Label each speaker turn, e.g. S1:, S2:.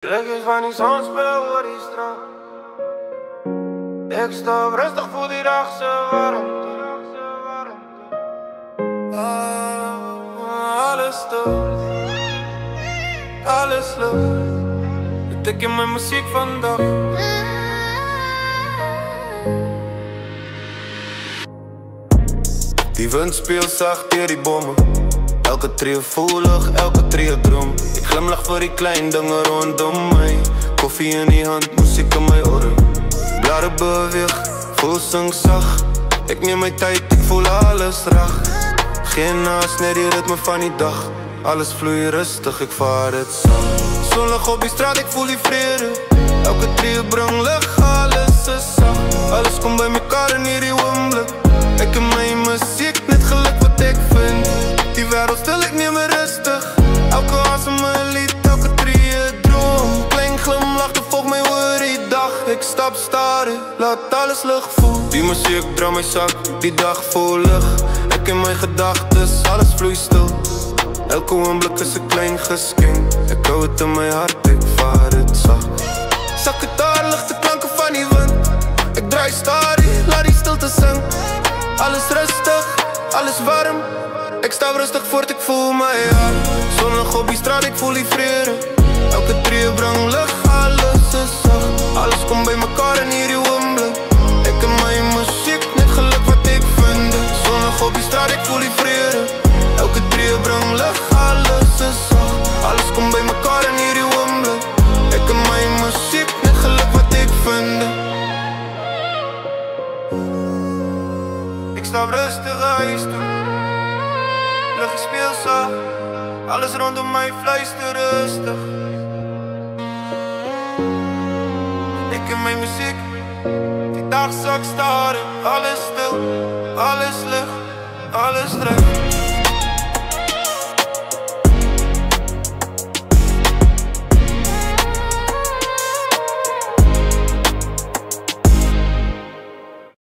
S1: Blikjes van die zonspel oor die strand. Ik stap rustig, voel die dagse warmte. Alles stil, alles lucht. Ik tik in mijn muziek vandaag. Die wind speelt zacht door die bommen. Elke tree voelig, elke tree droom. Ik glimlach voor die klein dingen rondom mij. Koffie in die hand, muziek in mijn oren. Blaren beweeg, voel zing zacht. Ik neem mijn tijd, ik voel alles raag. Geen naast, net die ritme van die dag. Alles vloeit rustig, ik vaar het zacht. Zonlig op die straat, ik voel die vrede. Elke tree brengt licht, alles is zacht. Alles komt bij mekaar in hierdie oomblik. Ik in mijn muziek, net geluk wat ik vind. Die wereld stil, ik neem me rustig. Elke asem een lied, elke tree een droom. Klein glimlach, volg mij oor die dag. Ik stap staren, laat alles lucht voelen. Die muziek draait mijn zak, die dag vol lucht. Ik in mijn gedachtes, alles vloeit stil. Elke oomblik is een klein geschenk. Ik hou het in mijn hart, ik vaar het zacht. Zakgitaar, lichte klanken van die wind. Ik draai starie, laat die stilte zingen. Alles rustig, alles warm. Ik sta rustig voort, ik voel mij hart. Zonnig op die straat, ik voel die vrede. Elke tree brengt lucht, alles is zacht. Alles komt bij mekaar in hierdie oomblik. Ik in mijn muziek, net geluk wat ik vind. Zonnig op die straat, ik voel die vrede. Elke tree brengt lucht, alles is zacht. Alles komt bij mekaar in hierdie oomblik. Ik in mijn muziek, net geluk wat ik vind. Ik stap rustig huis toe. Lucht, ik speel zacht. Alles rondom mij fluistert rustig. Ik in mijn muziek. Die dag zag staren. Alles stil, alles lucht, alles terug.